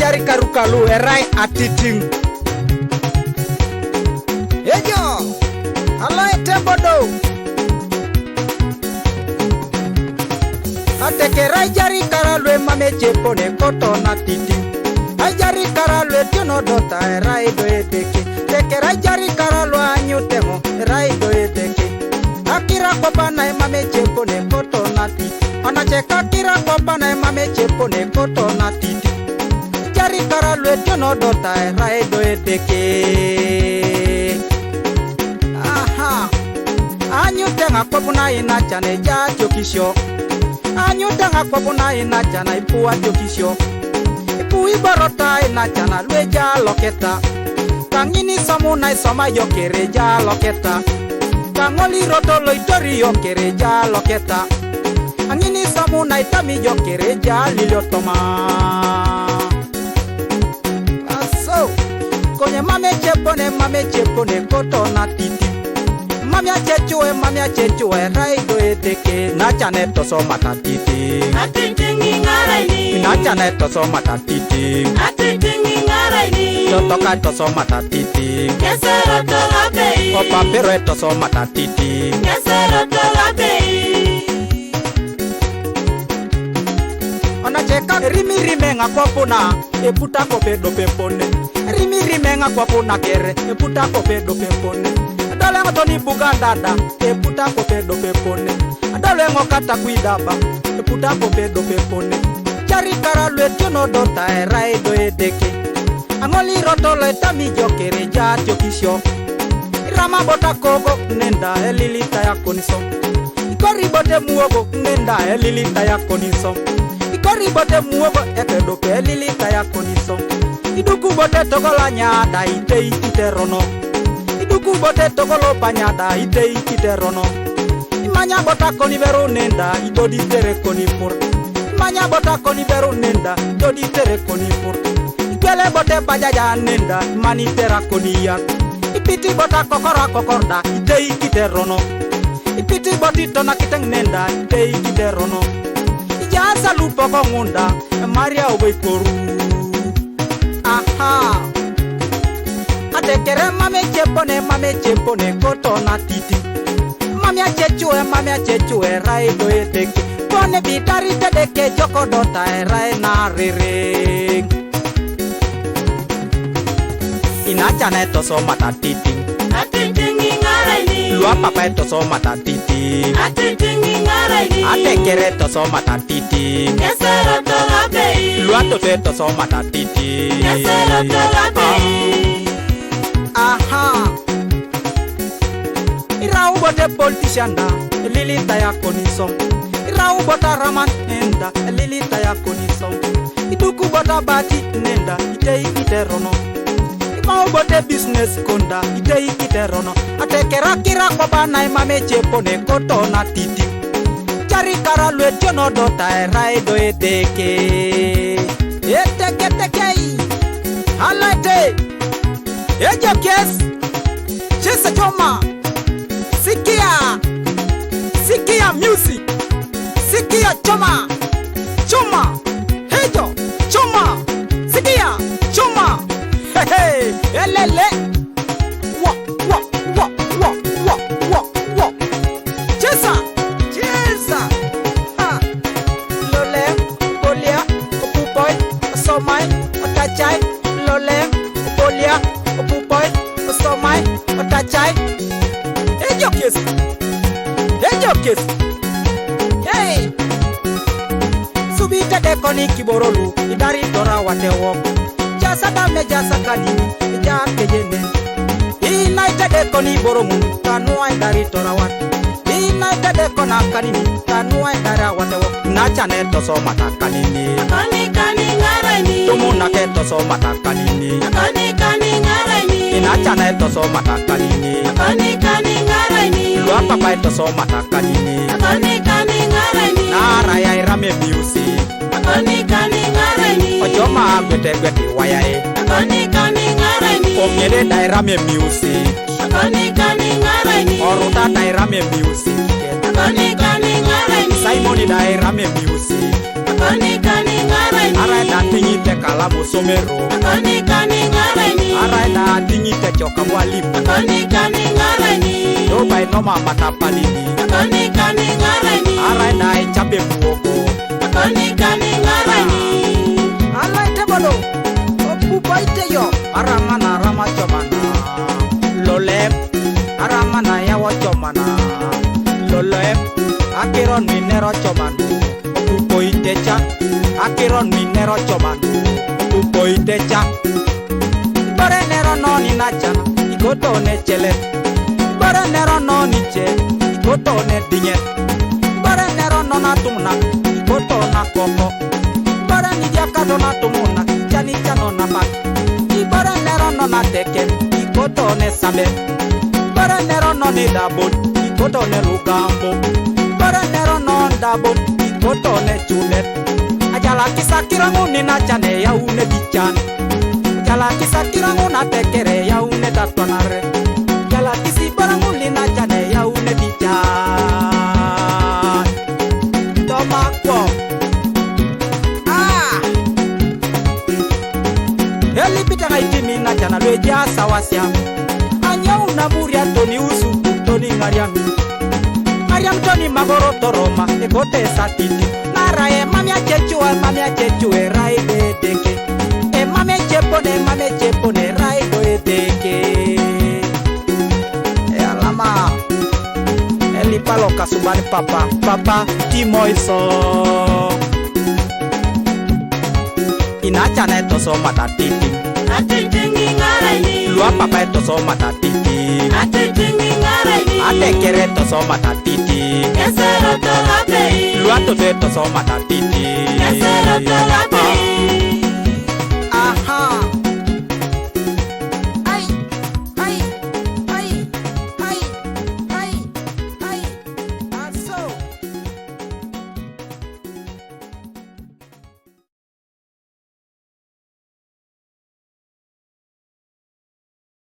jari karukalu erai atiting. Ejo, halo etebodo. Atekeri jari karalu mame chepone koto na titing. Jari karalu tiono dota erai do eteke. Tekeri jari karalu anyutemo erai do eteke. Akira kopana mame chepone koto na titing. Anacheka kira kopana mame chepone koto na titing. Jari karalu tiono dota erai do eteke. Aha. Anyutenga kopuna ina chane ja chokisho. Anyutenga kopuna ina chana ipua chokisho. Ipu ibarota ina chana lweja loketa. Kangini somu na isoma yokere ja loketa. Kangoli roto loitori yokere ja loketa. Angini somu na itami yokere ja liliotoma. Aso konye mame chepone koto na titi. Mamia chechue raido eteke. Nachane toso matatiti. Atiting ngaraini. Nachane toso matatiti. Atiting ngaraini. Totoka toso matatiti. Kesero tolabei. Opa pero toso matatiti. Kesero tolabei. Onacheka rimi ngakopuna eputa kopedo pepone. Rimi ngakopuna kere eputa kopedo pepone. Adole ngotoni bugandada eputa kopedo pepone. Adole ngokata kuidaba eputa kopedo pepone. Jari karalu tiono dota erai do edeke. Angoli rotolo etami jokere ja jokisho. Irama bota kogo nenda elilita ya koniso. Ikori bote muogo nenda elilita ya koniso. Ikori bote muogo ekedo ke elilita ya koniso. Iduku bote togola nyada ite iterono. Iduku bote togolo panyada ite iterono. Imanya bota koni veru nenda idodi tere koni pur. Imanya bota koni veru nenda idodi tere koni pur. Ikele bote bajaja nenda mani tera koni yak. Ipiti bota kokorda ite iterono. Ipiti boti tona kiteng nenda ite iterono. Ijasa lupo kongunda Maria oboi koru. Aha. Atekeri mame chepone koto na titi. Mamia chechue raido eteke. Pone bitari tedeke joko dota erai na rere. Inachane toso matatiti. Atiting ngaraini. Lua papa toso matatiti. Atiting ngaraini. Atekeri toso matatiti. Kesero tolabei. Lua toso matatiti. Kesero tolabei. Aha. Irau bote politician da lilita ya konisom. Irau bota raman nenda lilita ya konisom. Iduku bota bati nenda ite iterono. Imau bote business konda ite iterono. Atekeri kira kopana mame chepone koto na titi. Jari karalu tiono dota erai do eteke. Eteke. Halate. Ejo kes. Chesa choma. Sikia music. Sikia choma. Hejo choma. Sikia choma. Hey. Elele. Wa. Chesa. Ha. Lole. Bolia. Opupoy. Osomai. Otachai. Lole. Bolia. Opupoy. Osomai. Otachai. Ejo kes. Hey. Subita de koni kiborolu. Idari dora watewo. Jasa kanini. Ija kejene. Inaita de koni boromu. Kanua idari dora wat. Inaita de kona kanini. Kanua idara watewo. Nachane toso mata kanini. Kani ngaraini. Tumuna ke toso mata kanini. Kani ngaraini. Inachane toso mata kanini. Kani ngaraini. Lua papa toso mata kanini. Kani ngaraini. Nara ya irame music. Kani ngaraini. Ojoma gwete wayae. Kani ngaraini. Omyede da irame music. Kani ngaraini. Oruta dairame music. Kani ngaraini. Simon dairame music. Akoni kani ngaraini. Arai da tingite kalamu somero. Akoni kani ngaraini. Arai da tingite choka mwalimu. Akoni kani ngaraini. Dobai noma matapalini. Akoni kani ngaraini. Arai da ichape muogo. Akoni kani ngaraini. Alai tebolo. Opupa ite yo. Aramana rama chomana. Lolem. Aramana yawa chomana. Lolem. Akiron minero chomanu. Opupo itecha. Akiron minero chomanu. Opupo itecha. Bare nero noni nachana. Ikoto ne chele. Bare nero noni che. Ikoto ne dinye. Bare nero nona tumna. Ikoto na koko. Bare ni diakado na tumuna. Chani chano na mak. Bare nero nona teke. Ikoto ne sabe. Bare nero noni dabot. Ikoto ne lugambo. Bare nero non dabot. Ikoto ne chulet. Ajala kisa kirangu ni nachane ya une bichan. Jala kisa kirangu na tekere ya une datonare. Jala kisi barangu ni nachane ya une bichan. Toma kwa. Heli pita ngaitimi nachana leja sawasia. Anya una muria toni usu toni ngariami. Mariam toni magoro toroma ekote satiti. Narae mamia chechue rai bedeke. E mame chepone rai bedeke. E alama. Eli palo kasubani papa timoiso. Inacha na etoso matatiti. Atiting ngaraini. Lua papa etoso matatiti. Atiting ngaraini. Atekeri etoso matatiti. Esero tolapei. Lua toto etoso matatiti. Esero tolapei.